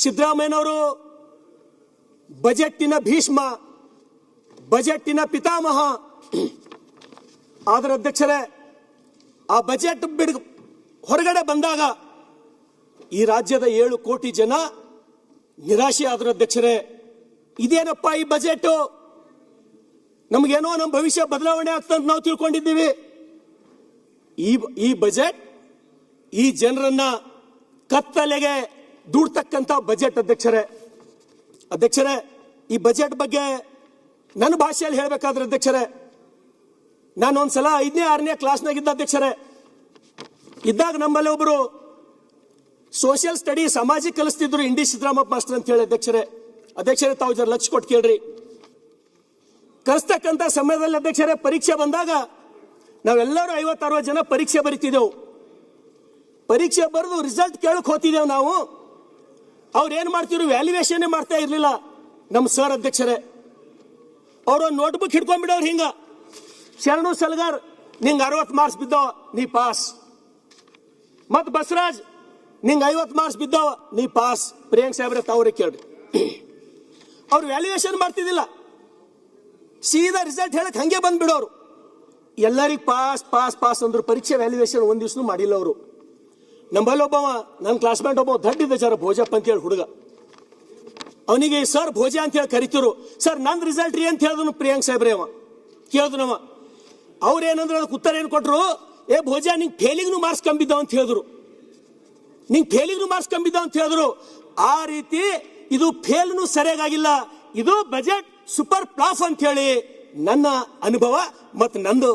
ಸಿದ್ದರಾಮಯ್ಯನವರು ಬಜೆಟ್ಟಿನ ಭೀಷ್ಮ, ಬಜೆಟ್ಟಿನ ಪಿತಾಮಹ. ಆದ್ರ ಅಧ್ಯಕ್ಷರೇ, ಆ ಬಜೆಟ್ ಹೊರಗಡೆ ಬಂದಾಗ ಈ ರಾಜ್ಯದ 7 ಕೋಟಿ ಜನ ನಿರಾಶೆ ಆದ್ರ ಅಧ್ಯಕ್ಷರೇ. ಇದೇನಪ್ಪ ಈ ಬಜೆಟ್, ನಮಗೇನೋ ನಮ್ಮ ಭವಿಷ್ಯ ಬದಲಾವಣೆ ಆಗ್ತಂತ ನಾವು ತಿಳ್ಕೊಂಡಿದ್ದೀವಿ. ಈ ಬಜೆಟ್ ಈ ಜನರನ್ನ ಕತ್ತಲೆಗೆ ದೂಡ್ತಕ್ಕಂಥ ಬಜೆಟ್ ಅಧ್ಯಕ್ಷರೇ. ಈ ಬಜೆಟ್ ಬಗ್ಗೆ ನನ್ನ ಭಾಷೆಯಲ್ಲಿ ಹೇಳಬೇಕಾದ್ರೆ ಅಧ್ಯಕ್ಷರೇ, ನಾನು ಒಂದ್ಸಲ 5ನೇ 6ನೇ ಕ್ಲಾಸ್ನಾಗಿದ್ದ ಅಧ್ಯಕ್ಷರೇ. ಇದ್ದಾಗ ನಮ್ಮಲ್ಲಿ ಒಬ್ಬರು ಸೋಷಿಯಲ್ ಸ್ಟಡಿ ಸಾಮಾಜಿಕ ಕಲಿಸ್ತಿದ್ರು, ಇಂಡಿ ಸಿದ್ದರಾಮಪ್ಪ ಮಾಸ್ಟರ್ ಅಂತ ಹೇಳಿ ಅಧ್ಯಕ್ಷರೇ ತಾವು ಜರ ಲಕ್ಷ ಕೊಟ್ಟು ಕೇಳ್ರಿ. ಕಲಿಸ್ತಕ್ಕಂಥ ಸಮಯದಲ್ಲಿ ಅಧ್ಯಕ್ಷರೇ ಪರೀಕ್ಷೆ ಬಂದಾಗ ನಾವೆಲ್ಲರೂ 50-60 ಜನ ಪರೀಕ್ಷೆ ಬರಿತಿದ್ದೆವು. ಪರೀಕ್ಷೆ ಬರೆದು ರಿಸಲ್ಟ್ ಕೇಳಕ್ ಹೋಗ್ತಿದ್ದೇವೆ ನಾವು. ಅವ್ರು ಏನ್ ಮಾಡ್ತಿದ್ರು, ವ್ಯಾಲ್ಯೂಯೇಷನ್ ಮಾಡ್ತಾ ಇರ್ಲಿಲ್ಲ ನಮ್ಮ ಸರ್ ಅಧ್ಯಕ್ಷರೇ. ಅವರು ನೋಟ್ಬುಕ್ ಹಿಡ್ಕೊಂಡ್ಬಿಡವ್ರು ಹಿಂಗ, ಶರಣು ಸಲ್ಗಾರ್ ನಿಂಗೆ 60 ಮಾರ್ಕ್ಸ್ ಬಿದ್ದಾವ ನೀ ಪಾಸ್, ಮತ್ ಬಸವರಾಜ್ ನಿಂಗೆ 50 ಮಾರ್ಕ್ಸ್ ಬಿದ್ದಾವ ನೀ ಪಾಸ್. ಪ್ರಿಯಾಂಕ್ ಸಾಹೇಬ್ರೆ ತಾವ್ರೆ ಕೇಳ್ರಿ. ಅವ್ರು ವ್ಯಾಲ್ಯೂಯೇಷನ್ ಮಾಡ್ತಿದ್ದಿಲ್ಲ, ಸೀದಾ ರಿಸಲ್ಟ್ ಹೇಳಕ್ ಹಂಗೆ ಬಂದ್ಬಿಡೋರು. ಎಲ್ಲರಿಗೂ ಪಾಸ್ ಪಾಸ್ ಪಾಸ್ ಅಂದ್ರು, ಪರೀಕ್ಷೆ ವ್ಯಾಲ್ಯೂಯೇಷನ್ ಒಂದ್ ದಿವ್ಸನೂ ಮಾಡಿಲ್ಲ ಅವರು. ನಮ್ಮಲ್ಲಿ ಒಬ್ಬವ ನನ್ನ ಕ್ಲಾಸ್ಮೇಟ್ ಒಬ್ಬ ದಡ್ಡಿದ್ದ ಸರ್ ಭೋಜಪ್ಪ ಅಂತ ಹೇಳಿ ಹುಡುಗ. ಅವನಿಗೆ ಸರ್ ಭೋಜ ಅಂತ ಹೇಳಿ ಕರಿತಿರು. ಸರ್ ನಂದ್ ರಿಸಲ್ಟ್ ರೀ ಅಂತ ಹೇಳಿದ್ರು ಪ್ರಿಯಾಂಕ್ ಸಾಹೇಬ್ರೆ. ಅವ ಕೇಳಿದ್ನವ, ಅವ್ರೇನಂದ್ರೆ ಅದಕ್ಕೆ ಉತ್ತರ ಏನು ಕೊಟ್ರು, ಏ ಭೋಜ ನಿಂಗೆ ಫೇಲಿಂಗ್ನು ಮಾರ್ಕ್ಸ್ ಕಂಬಿದ್ದಾವ ಅಂತ ಹೇಳಿದ್ರು. ನಿಂಗೆ ಫೇಲಿಂಗ್ನು ಮಾರ್ಕ್ಸ್ ಕಂಬಿದ್ದಾವ ಅಂತ ಹೇಳಿದ್ರು. ಆ ರೀತಿ ಇದು ಫೇಲ್ನು ಸರಿಯಾಗಿಲ್ಲ, ಇದು ಬಜೆಟ್ ಸೂಪರ್ ಪ್ಲಾಫ್ ಅಂತ ಹೇಳಿ ನನ್ನ ಅನುಭವ ಮತ್ತು ನಂದು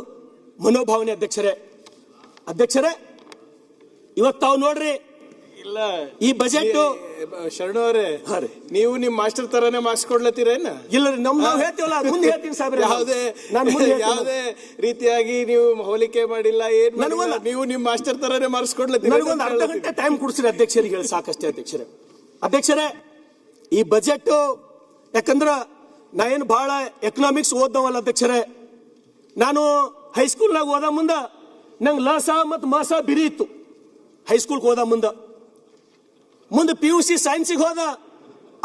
ಮನೋಭಾವನೆ ಅಧ್ಯಕ್ಷರೇ. ಇವತ್ತು ತಾವು ನೋಡ್ರಿ, ಇಲ್ಲ ಈ ಬಜೆಟ್ ಶರಣು ಅವರೇ, ನೀವು ನಿಮ್ ಮಾಸ್ಟರ್ ತರಾನೇ ಮಾರ್ಕ್ಸ್ ಕೊಡ್ಲತ್ತೀರೇನ? ಇಲ್ಲ ರೀ, ನಾವು ಹೇಳ್ತೀವಲ್ಲ, ಮುಂದೆ ಹೇಳ್ತೀನಿ ಸಾಹೇಬ್ರೆ. ಯಾವುದೇ ರೀತಿಯಾಗಿ ನೀವು ಹೋಲಿಕೆ ಮಾಡಿಲ್ಲ, ಏನ್ ಮಾಡಿಲ್ಲ, ನೀವು ನಿಮ್ ಮಾಸ್ಟರ್ ತರಾನೇ ಮಾರ್ಕ್ಸ್ ಕೊಡ್ಲತ್ತೀರಿ. ನನಗೊಂದು ಅರ್ಧ ಗಂಟೆ ಟೈಮ್ ಕೊಡ್ಸಿರಿ ಅಧ್ಯಕ್ಷರಿಗೆ ಹೇಳಿ ಸಾಕಷ್ಟೇ ಅಧ್ಯಕ್ಷರೇ. ಈ ಬಜೆಟ್ ಯಾಕಂದ್ರ ನಾ ಏನು ಬಹಳ ಎಕನಾಮಿಕ್ಸ್ ಓದ್ದವಲ್ಲ ಅಧ್ಯಕ್ಷರೇ. ನಾನು ಹೈಸ್ಕೂಲ್ನಾಗ ಓದ ಮುಂದ ನಂಗೆ ಲಸ ಮತ್ತು ಮಸ ಬಿರಿ ಇತ್ತು. ಹೈಸ್ಕೂಲ್ಗೆ ಹೋದ ಮುಂದೆ PUC ಸೈನ್ಸಿಗೆ ಹೋದ,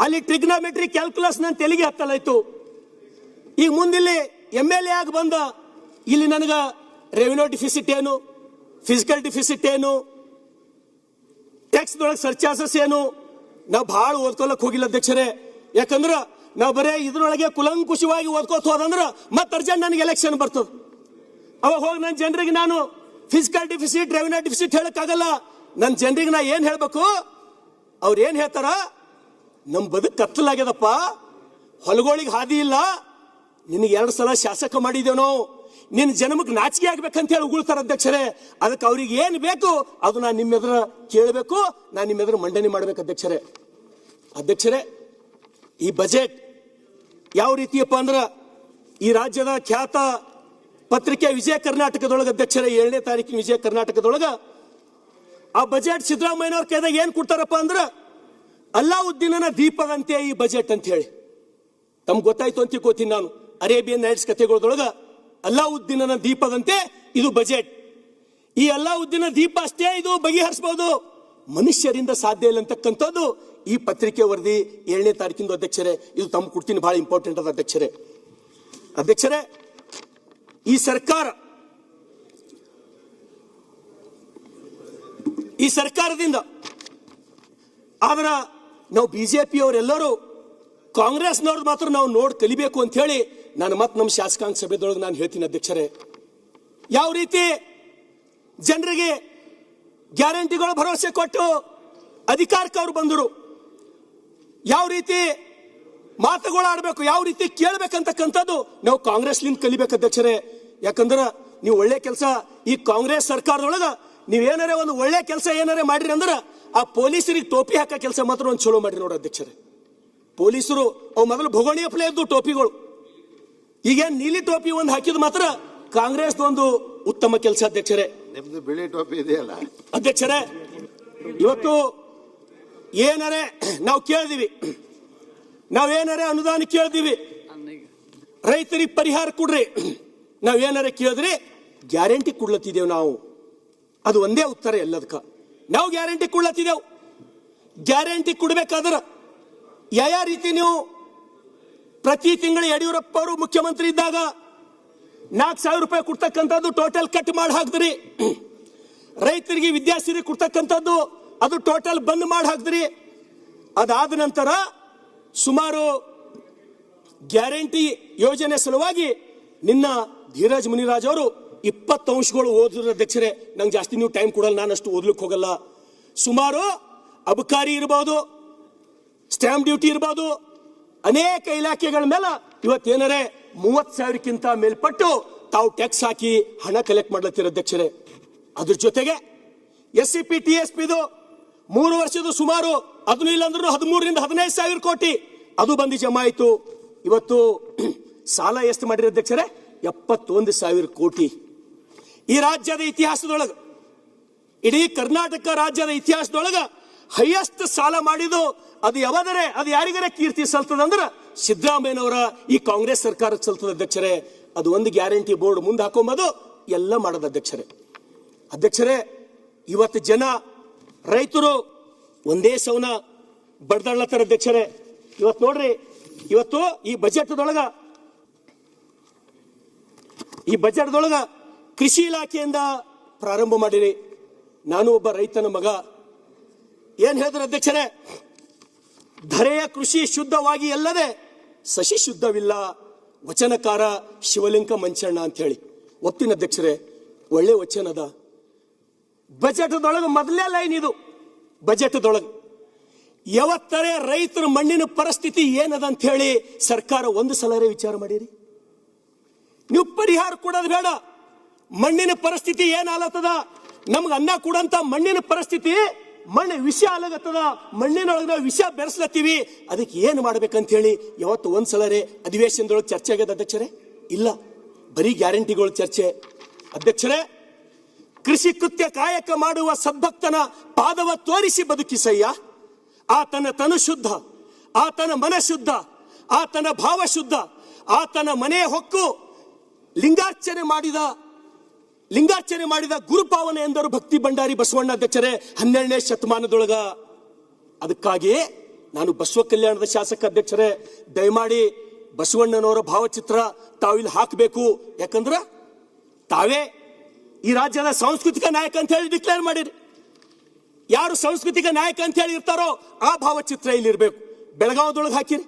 ಅಲ್ಲಿ ಟ್ರಿಗ್ನಾಮೆಟ್ರಿ ಕ್ಯಾಲ್ಕುಲಸ್ ನನ್ನ ತೆಲಿಗೆ ಹತ್ತಲಾಯ್ತು. ಈಗ ಮುಂದಿಲ್ಲಿ MLA ಆಗಿ ಬಂದ, ಇಲ್ಲಿ ನನಗೆ ರೆವಿನ್ಯೂ ಡಿಫಿಸಿಟ್ ಏನು, ಫಿಸಿಕಲ್ ಡಿಫಿಸಿಟ್ ಏನು, ಟ್ಯಾಕ್ಸ್ದೊಳಗೆ ಸರ್ಚಾರ್ಜಸ್ ಏನು, ನಾವು ಭಾಳ ಓದ್ಕೊಳಕ್ ಹೋಗಿಲ್ಲ ಅಧ್ಯಕ್ಷರೇ. ಯಾಕಂದ್ರೆ ನಾವು ಬರೇ ಇದ್ರೊಳಗೆ ಕುಲಂಕುಷವಾಗಿ ಓದ್ಕೋತ ಹೋದಂದ್ರೆ ಮತ್ತೆ ಅರ್ಜೆಂಟ್ ನನಗೆ ಎಲೆಕ್ಷನ್ ಬರ್ತದೆ. ಅವಾಗ ಹೋಗಿ ನನ್ನ ಜನರಿಗೆ ನಾನು ಫಿಸಿಕಲ್ ಡಿಫಿಸಿಟ್ ರೆವಿನ್ಯೂ ಡಿಫಿಸಿಟ್ ಹೇಳಕ್ಕಾಗಲ್ಲ. ನನ್ನ ಜನರಿಗೆ ನಾ ಏನ್ ಹೇಳ್ಬೇಕು, ಅವ್ರು ಏನ್ ಹೇಳ್ತಾರ, ನಮ್ ಬದುಕು ಕತ್ತಲಾಗ್ಯದಪ್ಪ, ಹೊಲಗಳಿಗೆ ಹಾದಿ ಇಲ್ಲ, ನಿನಗೆ 2 ಸಲ ಶಾಸಕ ಮಾಡಿದ್ದೇವ್ ನಾವು, ನಿನ್ನ ಜನ್ಮಕ್ಕೆ ನಾಚಿಕೆ ಆಗ್ಬೇಕಂತ ಹೇಳಿ ಉಗುಳ್ತಾರ ಅಧ್ಯಕ್ಷರೇ. ಅದಕ್ಕೆ ಅವ್ರಿಗೆ ಏನ್ ಬೇಕು ಅದು ನಾನು ನಿಮ್ಮ ಎದುರು ಕೇಳಬೇಕು, ನಾನು ನಿಮ್ಮ ಎದುರು ಮಂಡನೆ ಮಾಡ್ಬೇಕು ಅಧ್ಯಕ್ಷರೇ. ಈ ಬಜೆಟ್ ಯಾವ ರೀತಿಯಪ್ಪ ಅಂದ್ರ, ಈ ರಾಜ್ಯದ ಖ್ಯಾತ ಪತ್ರಿಕೆ ವಿಜಯ ಕರ್ನಾಟಕದೊಳಗೆ ಅಧ್ಯಕ್ಷರೇ 7ನೇ ತಾರೀಕಿನ ವಿಜಯ ಕರ್ನಾಟಕದೊಳಗ ಆ ಬಜೆಟ್ ಸಿದ್ದರಾಮಯ್ಯನವ್ರ ಕೈದಾಗ ಏನ್ ಕೊಡ್ತಾರಪ್ಪ ಅಂದ್ರ, ಅಲ್ಲಾವುದ್ದೀನನ ದೀಪದಂತೆ ಈ ಬಜೆಟ್ ಅಂತ ಹೇಳಿ. ತಮ್ಗೆ ಗೊತ್ತಾಯ್ತು ಅಂತ ತಿಳ್ಕೋತೀನಿ ನಾನು. ಅರೇಬಿಯನ್ ನೈಟ್ಸ್ ಕಥೆಗಳದೊಳಗ ಅಲ್ಲಾವುದ್ದೀನನ ದೀಪದಂತೆ ಇದು ಬಜೆಟ್. ಈ ಅಲ್ಲಾವುದ್ದೀನ ದೀಪ ಅಷ್ಟೇ ಇದು ಬಗೆಹರಿಸಬಹುದು, ಮನುಷ್ಯರಿಂದ ಸಾಧ್ಯ ಇಲ್ಲ ಅಂತಕ್ಕಂಥದ್ದು ಈ ಪತ್ರಿಕೆ ವರದಿ 7ನೇ ತಾರೀಕಿಂದು ಅಧ್ಯಕ್ಷರೇ. ಇದು ತಮ್ಗೆ ಕೊಡ್ತೀನಿ, ಬಹಳ ಇಂಪಾರ್ಟೆಂಟ್ ಅದ ಅಧ್ಯಕ್ಷರೇ. ಈ ಸರ್ಕಾರದಿಂದ ಆದ್ರ ನಾವು BJP ಅವರೆಲ್ಲರೂ ಕಾಂಗ್ರೆಸ್ನವ್ರದ್ದು ಮಾತ್ರ ನಾವು ನೋಡಿ ಕಲಿಬೇಕು ಅಂತ ಹೇಳಿ ನಾನು ಮತ್ತೆ ನಮ್ಮ ಶಾಸಕಾಂಗ ಸಭೆದೊಳಗೆ ನಾನು ಹೇಳ್ತೀನಿ ಅಧ್ಯಕ್ಷರೇ. ಯಾವ ರೀತಿ ಜನರಿಗೆ ಗ್ಯಾರಂಟಿಗಳು ಭರವಸೆ ಕೊಟ್ಟು ಅಧಿಕಾರಕ್ಕೆ ಅವ್ರು ಬಂದರು, ಯಾವ ರೀತಿ ಮಾತುಗಳು ಆಡಬೇಕು, ಯಾವ ರೀತಿ ಕೇಳಬೇಕಂತಕ್ಕಂಥದ್ದು ನಾವು ಕಾಂಗ್ರೆಸ್ಲಿಂದ ಕಲಿಬೇಕು ಅಧ್ಯಕ್ಷರೇ. ಯಾಕಂದ್ರೆ ನೀವು ಒಳ್ಳೆ ಕೆಲಸ ಈ ಕಾಂಗ್ರೆಸ್ ಸರ್ಕಾರದೊಳಗ ನೀವೇನಾರೇ ಒಂದು ಒಳ್ಳೆ ಕೆಲಸ ಏನಾರೇ ಮಾಡಿರಿ ಅಂದ್ರೆ ಆ ಪೊಲೀಸರಿಗೆ ಟೋಪಿ ಹಾಕೋ ಕೆಲಸ ಮಾತ್ರ ಒಂದು ಚಲೋ ಮಾಡಿರಿ ನೋಡಿ ಅಧ್ಯಕ್ಷರೇ. ಪೊಲೀಸರು ಅವು ಮೊದಲು ಭೋಗೋಣಿಯಪ್ಲೇ ಇದ್ದು ಟೋಪಿಗಳು, ಈಗೇನು ನೀಲಿ ಟೋಪಿ ಒಂದು ಹಾಕಿದ್ ಮಾತ್ರ ಕಾಂಗ್ರೆಸ್ ಒಂದು ಉತ್ತಮ ಕೆಲಸ ಅಧ್ಯಕ್ಷರೇ. ನಿಮ್ದು ಬಿಳಿ ಟೋಪಿ ಇದೆಯಲ್ಲ ಅಧ್ಯಕ್ಷರೇ. ಇವತ್ತು ಏನಾರೇ ನಾವು ಕೇಳಿದೀವಿ, ನಾವೇನಾರೇ ಅನುದಾನ ಕೇಳಿದೀವಿ, ರೈತರಿಗೆ ಪರಿಹಾರ ಕೊಡ್ರಿ, ನಾವೇನಾರೇ ಕೇಳಿದ್ರಿ ಗ್ಯಾರಂಟಿ ಕೊಡ್ಲತ್ತಿದ್ದೇವೆ ನಾವು. ಅದು ಒಂದೇ ಉತ್ತರ ಎಲ್ಲದಕ್ಕ, ನಾವು ಗ್ಯಾರಂಟಿ ಕೊಡ್ಲತ್ತಿದ್ದೇವೆ. ಗ್ಯಾರಂಟಿ ಕೊಡ್ಬೇಕಾದ್ರೆ ಯಾವ ರೀತಿ ನೀವು ಪ್ರತಿ ತಿಂಗಳು ಯಡಿಯೂರಪ್ಪ ಅವರು ಮುಖ್ಯಮಂತ್ರಿ ಇದ್ದಾಗ 4,000 ರೂಪಾಯಿ ಕೊಡ್ತಕ್ಕಂಥದ್ದು ಟೋಟಲ್ ಕಟ್ ಮಾಡಿ ಹಾಕಿದ್ರಿ. ರೈತರಿಗೆ ವಿದ್ಯಾಸಿರಿ ಕೊಡ್ತಕ್ಕಂಥದ್ದು ಅದು ಟೋಟಲ್ ಬಂದ್ ಮಾಡಿ ಹಾಕಿದ್ರಿ. ಅದಾದ ನಂತರ ಸುಮಾರು ಗ್ಯಾರಂಟಿ ಯೋಜನೆ ಸಲುವಾಗಿ ನಿನ್ನ ಧೀರಜ್ ಮುನಿರಾಜ್ ಅವರು 20 ಅಂಶಗಳು ಓದಿದ್ರು ಅಧ್ಯಕ್ಷರೇ. ನಂಗೆ ಜಾಸ್ತಿ ನೀವು ಟೈಮ್ ಕೊಡಲ್ಲ, ನಾನು ಅಷ್ಟು ಓದ್ಲಿಕ್ಕೆ ಹೋಗಲ್ಲ. ಸುಮಾರು ಅಬಕಾರಿ ಇರಬಹುದು, ಸ್ಟ್ಯಾಂಪ್ ಡ್ಯೂಟಿ ಇರಬಹುದು, ಅನೇಕ ಇಲಾಖೆಗಳ ಮೇಲೆ ಇವತ್ತೇನರೇ 30,000ಕ್ಕಿಂತ ಮೇಲ್ಪಟ್ಟು ತಾವು ಟ್ಯಾಕ್ಸ್ ಹಾಕಿ ಹಣ ಕಲೆಕ್ಟ್ ಮಾಡ್ಲತ್ತೀರ ಅಧ್ಯಕ್ಷರೇ. ಅದ್ರ ಜೊತೆಗೆ SCP TSP 3 ವರ್ಷದ ಸುಮಾರು ಅದನ್ನು ಇಲ್ಲಾಂದ್ರೂ 13ರಿಂದ 15,000 ಕೋಟಿ ಅದು ಬಂದು ಜಮಾ ಆಯಿತು. ಇವತ್ತು ಸಾಲ ಎಷ್ಟು ಮಾಡಿರಿ ಅಧ್ಯಕ್ಷರೇ? 71,000 ಕೋಟಿ. ಈ ರಾಜ್ಯದ ಇತಿಹಾಸದೊಳಗೆ, ಇಡೀ ಕರ್ನಾಟಕ ರಾಜ್ಯದ ಇತಿಹಾಸದೊಳಗೆ ಹೈಯೆಸ್ಟ್ ಸಾಲ ಮಾಡಿದ್ದು ಅದು ಯಾವಾದರೆ ಅದು ಯಾರಿಗಾರ ಕೀರ್ತಿ ಸಲ್ತದಂದ್ರೆ ಸಿದ್ದರಾಮಯ್ಯನವರ ಈ ಕಾಂಗ್ರೆಸ್ ಸರ್ಕಾರಕ್ಕೆ ಸಲ್ತದ ಅಧ್ಯಕ್ಷರೇ. ಅದು ಒಂದು ಗ್ಯಾರಂಟಿ ಬೋರ್ಡ್ ಮುಂದೆ ಹಾಕೊಂಬೋದು ಎಲ್ಲ ಮಾಡೋದು ಅಧ್ಯಕ್ಷರೇ. ಇವತ್ತು ಜನ ರೈತರು ಒಂದೇ ಸೌನ ಬಡ್ದಾಡ್ಲತ್ತಾರ ಅಧ್ಯಕ್ಷರೇ. ಇವತ್ತು ನೋಡ್ರಿ, ಇವತ್ತು ಈ ಬಜೆಟ್ದೊಳಗ ಕೃಷಿ ಇಲಾಖೆಯಿಂದ ಪ್ರಾರಂಭ ಮಾಡಿರಿ. ನಾನು ಒಬ್ಬ ರೈತನ ಮಗ. ಏನ್ ಹೇಳಿದ್ರೆ ಅಧ್ಯಕ್ಷರೇ? ಧರೆಯ ಕೃಷಿ ಶುದ್ಧವಾಗಿ ಎಲ್ಲದೆ ಸಸಿ ಶುದ್ಧವಿಲ್ಲ, ವಚನಕಾರ ಶಿವಲಿಂಗ ಮಂಚಣ್ಣ ಅಂತ ಹೇಳಿ ಒಪ್ಪಿನ ಅಧ್ಯಕ್ಷರೇ. ಒಳ್ಳೆ ವಚನದ. ಬಜೆಟ್ದೊಳಗೆ ಮೊದಲೇ ಲೈನ್ ಇದು. ಬಜೆಟ್ದೊಳಗೆ ಯಾವತ್ತರೇ ರೈತರ ಮಣ್ಣಿನ ಪರಿಸ್ಥಿತಿ ಏನದ ಅಂತ ಹೇಳಿ ಸರ್ಕಾರ ಒಂದು ಸಲರೇ ವಿಚಾರ ಮಾಡಿರಿ? ನೀವು ಪರಿಹಾರ ಕೊಡೋದು ಬೇಡ. ಮಣ್ಣಿನ ಪರಿಸ್ಥಿತಿ ಏನಾಗತ್ತದ, ನಮ್ಗೆ ಅನ್ನ ಕೊಡಂತ ಮಣ್ಣಿನ ಪರಿಸ್ಥಿತಿ, ಮಣ್ಣು ವಿಷ ಆಗತ್ತದ, ಮಣ್ಣಿನೊಳಗೆ ನಾವು ವಿಷ ಬೆರೆಸ್ಲತ್ತೀವಿ, ಅದಕ್ಕೆ ಏನು ಮಾಡ್ಬೇಕಂತ ಹೇಳಿ ಯಾವತ್ತು ಒಂದ್ಸಲರೇ ಅಧಿವೇಶನದೊಳಗೆ ಚರ್ಚೆ ಆಗ್ಯದ ಅಧ್ಯಕ್ಷರೇ? ಇಲ್ಲ, ಬರೀ ಗ್ಯಾರಂಟಿಗಳು ಚರ್ಚೆ. ಅಧ್ಯಕ್ಷರೇ, ಕೃಷಿ ಕೃತ್ಯ ಕಾಯಕ ಮಾಡುವ ಸದ್ಭಕ್ತನ ಪಾದವ ತೋರಿಸಿ ಬದುಕಿಸಯ್ಯ. ಆತನ ತನು ಶುದ್ಧ, ಆತನ ಮನ ಶುದ್ಧ, ಆತನ ಭಾವ ಶುದ್ಧ, ಆತನ ಮನೆ ಹೊಕ್ಕು ಲಿಂಗಾರ್ಚನೆ ಮಾಡಿದ ಗುರುಪಾವನೆ ಎಂದರು ಭಕ್ತಿ ಭಂಡಾರಿ ಬಸವಣ್ಣ ಅಧ್ಯಕ್ಷರೇ 12ನೇ ಶತಮಾನದೊಳಗ. ಅದಕ್ಕಾಗಿ ನಾನು ಬಸವ ಕಲ್ಯಾಣದ ಶಾಸಕ ಅಧ್ಯಕ್ಷರೇ, ದಯಮಾಡಿ ಬಸವಣ್ಣನವರ ಭಾವಚಿತ್ರ ತಾವಿಲ್ಲಿ ಹಾಕಬೇಕು. ಯಾಕಂದ್ರೆ ತಾವೇ ಈ ರಾಜ್ಯದ ಸಾಂಸ್ಕೃತಿಕ ನಾಯಕ ಅಂತ ಹೇಳಿ ಡಿಕ್ಲೇರ್ ಮಾಡಿರಿ. ಯಾರು ಸಾಂಸ್ಕೃತಿಕ ನಾಯಕ ಅಂತ ಹೇಳಿ ಇರ್ತಾರೋ ಆ ಭಾವಚಿತ್ರ ಇಲ್ಲಿ ಇರಬೇಕು. ಬೆಳಗಾವದೊಳಗೆ ಹಾಕಿರಿ.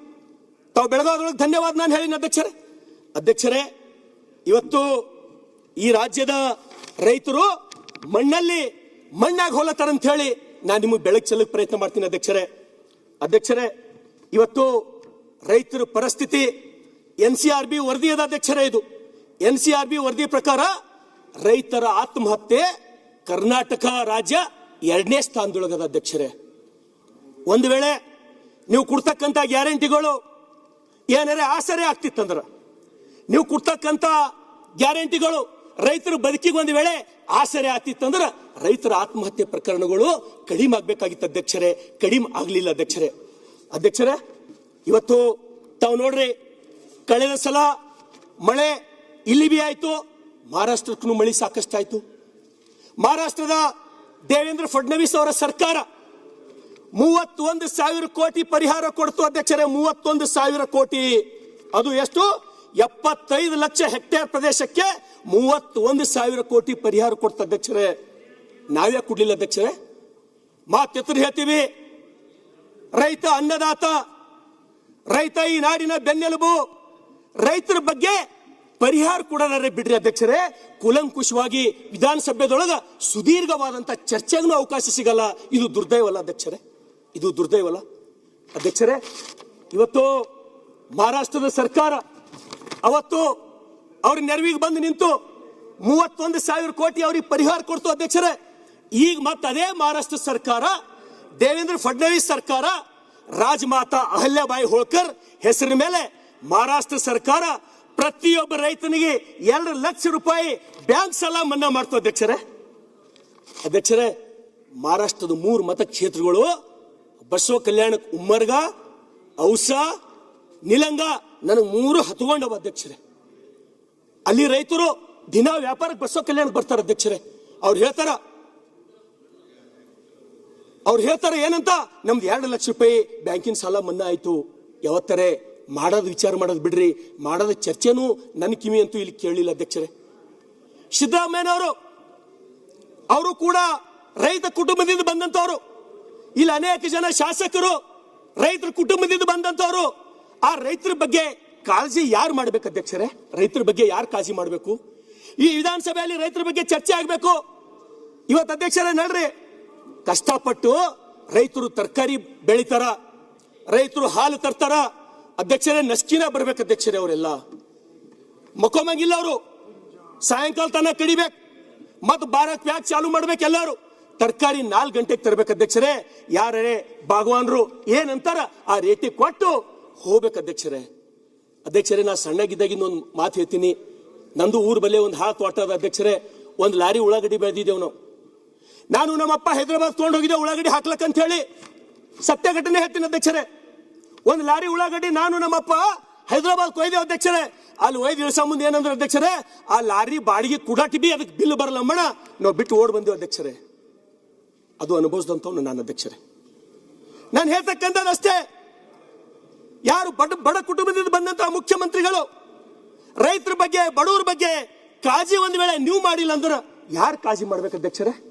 ತಾವು ಬೆಳಗಾವದೊಳಗೆ ಧನ್ಯವಾದ ನಾನು ಹೇಳಿನ ಅಧ್ಯಕ್ಷರೇ. ಇವತ್ತು ಈ ರಾಜ್ಯದ ರೈತರು ಮಣ್ಣಾಗಿ ಹೋಲತ್ತಾರ ಅಂತ ಹೇಳಿ ನಾನು ನಿಮಗೆ ಬೆಳಕು ಚೆಲ್ಲಕ್ಕೆ ಪ್ರಯತ್ನ ಮಾಡ್ತೀನಿ ಅಧ್ಯಕ್ಷರೇ. ಇವತ್ತು ರೈತರ ಪರಿಸ್ಥಿತಿ NCRB ವರದಿ ಅದ ಅಧ್ಯಕ್ಷರೇ. ಇದು NCRB ವರದಿ ಪ್ರಕಾರ ರೈತರ ಆತ್ಮಹತ್ಯೆ ಕರ್ನಾಟಕ ರಾಜ್ಯ 2ನೇ ಸ್ಥಾನದೊಳಗದ ಅಧ್ಯಕ್ಷರೇ. ಒಂದು ವೇಳೆ ನೀವು ಕೊಡ್ತಕ್ಕಂಥ ಗ್ಯಾರಂಟಿಗಳು ಏನಾರೆ ಆಸರೆ ಆಗ್ತಿತ್ತಂದ್ರ, ನೀವು ಕೊಡ್ತಕ್ಕಂಥ ಗ್ಯಾರಂಟಿಗಳು ರೈತರ ಬದುಕಿಗೆ ಒಂದು ವೇಳೆ ಆಸರೆ ಆಗ್ತಿತ್ತಂದ್ರ ರೈತರ ಆತ್ಮಹತ್ಯೆ ಪ್ರಕರಣಗಳು ಕಡಿಮೆ ಆಗ್ಬೇಕಾಗಿತ್ತು ಅಧ್ಯಕ್ಷರೇ. ಕಡಿಮೆ ಆಗ್ಲಿಲ್ಲ ಅಧ್ಯಕ್ಷರೇ. ಇವತ್ತು ತಾವು ನೋಡ್ರಿ, ಕಳೆದ ಸಲ ಮಳೆ ಇಲ್ಲಿ ಬಿ ಆಯ್ತು, ಮಹಾರಾಷ್ಟ್ರಕ್ಕೂ ಮಳೆ ಸಾಕಷ್ಟು ಆಯ್ತು. ಮಹಾರಾಷ್ಟ್ರದ ದೇವೇಂದ್ರ ಫಡ್ನವೀಸ್ ಅವರ ಸರ್ಕಾರ 31,000 ಕೋಟಿ ಪರಿಹಾರ ಕೊಡ್ತು ಅಧ್ಯಕ್ಷರೇ. 31,000 ಕೋಟಿ. ಅದು ಎಷ್ಟು? 75 ಲಕ್ಷ ಹೆಕ್ಟೇರ್ ಪ್ರದೇಶಕ್ಕೆ 31,000 ಕೋಟಿ ಪರಿಹಾರ ಕೊಡ್ತ ಅಧ್ಯಕ್ಷರೇ. ನಾವೇ ಕೊಡ್ಲಿಲ್ಲ ಅಧ್ಯಕ್ಷರೇ. ಮಾತೆತ್ತರು ಹೇಳ್ತೀವಿ, ರೈತ ಅನ್ನದಾತ, ರೈತ ಈ ನಾಡಿನ ಬೆನ್ನೆಲುಬು. ರೈತರ ಬಗ್ಗೆ ಪರಿಹಾರ ಕೊಡೋದಾರೆ ಬಿಡ್ರಿ ಅಧ್ಯಕ್ಷರೇ. ಕೂಲಂಕುಷವಾಗಿ ವಿಧಾನಸಭೆದೊಳಗ ಸುದೀರ್ಘವಾದಂತ ಚರ್ಚೆಗೂ ಅವಕಾಶ ಸಿಗಲ್ಲ. ಇದು ದುರ್ದೈವಲ್ಲ ಅಧ್ಯಕ್ಷರೇ? ಇದು ದುರ್ದೈವಲ್ಲ ಅಧ್ಯಕ್ಷರೇ? ಇವತ್ತು ಮಹಾರಾಷ್ಟ್ರದ ಸರ್ಕಾರ ಅವತ್ತು ಅವ್ರ ನೆರವಿಗೆ ಬಂದು ನಿಂತು 31,000 ಕೋಟಿ ಅವ್ರಿಗೆ ಪರಿಹಾರ ಕೊಡ್ತು ಅಧ್ಯಕ್ಷರೇ. ಈಗ ಮತ್ತೆ ಅದೇ ಮಹಾರಾಷ್ಟ್ರ ಸರ್ಕಾರ, ದೇವೇಂದ್ರ ಫಡ್ನವೀಸ್ ಸರ್ಕಾರ, ರಾಜಮಾತಾ ಅಹಲ್ಯಾಬಾಯಿ ಹೋಳ್ಕರ್ ಹೆಸರಿನ ಮೇಲೆ ಮಹಾರಾಷ್ಟ್ರ ಸರ್ಕಾರ ಪ್ರತಿಯೊಬ್ಬ ರೈತನಿಗೆ 2 ಲಕ್ಷ ರೂಪಾಯಿ ಬ್ಯಾಂಕ್ ಸಾಲ ಮನ್ನಾ ಮಾಡ್ತು ಅಧ್ಯಕ್ಷರೇ. ಮಹಾರಾಷ್ಟ್ರದ 3 ಮತಕ್ಷೇತ್ರಗಳು ಬಸವ ಕಲ್ಯಾಣ, ಉಮ್ಮರ್ಗ, ಔಸಾ, ನಿಲಂಗ, ನನಗೆ 3 ಹತ್ಕೊಂಡವ ಅಧ್ಯಕ್ಷರೇ. ಅಲ್ಲಿ ರೈತರು ದಿನ ವ್ಯಾಪಾರಕ್ಕೆ ಬಸವ ಕಲ್ಯಾಣಕ್ಕೆ ಬರ್ತಾರೆ ಅಧ್ಯಕ್ಷರೇ. ಅವ್ರು ಅವ್ರು ಹೇಳ್ತಾರೆ ಏನಂತ, ನಮ್ದು 2 ಲಕ್ಷ ರೂಪಾಯಿ ಬ್ಯಾಂಕಿನ ಸಾಲ ಮನ್ನಾ ಆಯ್ತು. ಯಾವತ್ತರೆ ಮಾಡೋದು ವಿಚಾರ ಮಾಡೋದು ಬಿಡ್ರಿ, ಮಾಡೋದ ಚರ್ಚೆನೂ ನನ್ನ ಕಿವಿ ಅಂತೂ ಇಲ್ಲಿ ಕೇಳಲಿಲ್ಲ ಅಧ್ಯಕ್ಷರೇ. ಸಿದ್ದರಾಮಯ್ಯನವರು ಅವರು ಕೂಡ ರೈತ ಕುಟುಂಬದಿಂದ ಬಂದಂತವರು. ಇಲ್ಲಿ ಅನೇಕ ಜನ ಶಾಸಕರು ರೈತರ ಕುಟುಂಬದಿಂದ ಬಂದಂತವರು. ಆ ರೈತರ ಬಗ್ಗೆ ಕಾಳಜಿ ಯಾರು ಮಾಡ್ಬೇಕು ಅಧ್ಯಕ್ಷರೇ? ರೈತರ ಬಗ್ಗೆ ಯಾರು ಕಾಳಜಿ ಮಾಡಬೇಕು? ಈ ವಿಧಾನಸಭೆಯಲ್ಲಿ ರೈತರ ಬಗ್ಗೆ ಚರ್ಚೆ ಆಗ್ಬೇಕು. ಇವತ್ತು ಅಧ್ಯಕ್ಷರೇ ನೋಡ್ರಿ, ಕಷ್ಟಪಟ್ಟು ರೈತರು ತರಕಾರಿ ಬೆಳಿತಾರ, ರೈತರು ಹಾಲು ತರ್ತಾರ. ಅಧ್ಯಕ್ಷರೇ ನಸ್ಕಿನ ಬರ್ಬೇಕು ಅಧ್ಯಕ್ಷರೇ. ಅವರೆಲ್ಲ ಮಕ್ಕೊಂಬಂಗಿಲ್ಲ, ಅವರು ಸಾಯಂಕಾಲ ತನಕ ಕಡಿಬೇಕು, ಮತ್ ಬಾರಕ್ ಪ್ಯಾಕ್ ಚಾಲು ಮಾಡ್ಬೇಕು. ಎಲ್ಲಾರು ತರಕಾರಿ 4 ಗಂಟೆಗೆ ತರ್ಬೇಕು ಅಧ್ಯಕ್ಷರೇ. ಯಾರೇ ಭಾಗವಾನ್ರು ಏನಂತಾರ ಆ ರೇಟಿಗೆ ಕೊಟ್ಟು ಹೋಗ್ಬೇಕು ಅಧ್ಯಕ್ಷರೇ. ಅಧ್ಯಕ್ಷರೇ, ನಾ ಸಣ್ಣಗಿದ್ದಾಗಿನ ಒಂದು ಮಾತು ಹೇಳ್ತೀನಿ. ನಂದು ಊರ್ ಬಲ್ಲೆ ಒಂದು ಹಾಳು ತೋಟ ಅದ ಅಧ್ಯಕ್ಷರೇ. ಒಂದು ಲಾರಿ ಉಳ್ಳಾಗಡ್ಡಿ ಬೆಳೆದಿದ್ದೇವ್ ನಾವು. ನಾನು ನಮ್ಮಪ್ಪ ಹೈದರಾಬಾದ್ ತಗೊಂಡು ಹೋಗಿದ್ದೆ ಉಳ್ಳಾಗಡ್ಡಿ ಹಾಕ್ಲಕ್ಕಂತ ಹೇಳಿ. ಸತ್ಯ ಘಟನೆ ಹೇಳ್ತೀನಿ ಅಧ್ಯಕ್ಷರೇ. ಒಂದು ಲಾರಿ ಉಳ್ಳಾಗಡ್ಡಿ ನಾನು ನಮ್ಮಪ್ಪ ಹೈದರಾಬಾದ್ ಕೊಯ್ದೇವ್ ಅಧ್ಯಕ್ಷರೇ. ಅಲ್ಲಿ ಒಯ್ದು ಇಳಿಸ ಮುಂದೆ ಏನಂದ್ರೆ ಅಧ್ಯಕ್ಷರೇ, ಆ ಲಾರಿ ಬಾಡಿಗೆ ಕುಡಾಟಿ ಬಿ ಅದಕ್ಕೆ ಬಿಲ್ ಬರಲ್ಲ ಅಮ್ಮಣ, ನಾವು ಬಿಟ್ಟು ಓಡ್ ಬಂದೇವು ಅಧ್ಯಕ್ಷರೇ. ಅದು ಅನುಭವಿಸಿದಂಥವ್ನು ನಾನು ಅಧ್ಯಕ್ಷರೇ. ನಾನು ಹೇಳ್ತಕ್ಕಂಥದ್ದು ಅಷ್ಟೇ, ಯಾರು ಬಡ ಕುಟುಂಬದಿಂದ ಬಂದಂತಹ ಮುಖ್ಯಮಂತ್ರಿಗಳು ರೈತರ ಬಗ್ಗೆ ಬಡವರ ಬಗ್ಗೆ ಕಾಳಜಿ ಒಂದು ವೇಳೆ ನೀವು ಮಾಡಿಲ್ಲ ಅಂದ್ರೆ ಯಾರು ಕಾಳಜಿ ಮಾಡ್ಬೇಕು ಅಧ್ಯಕ್ಷರೇ?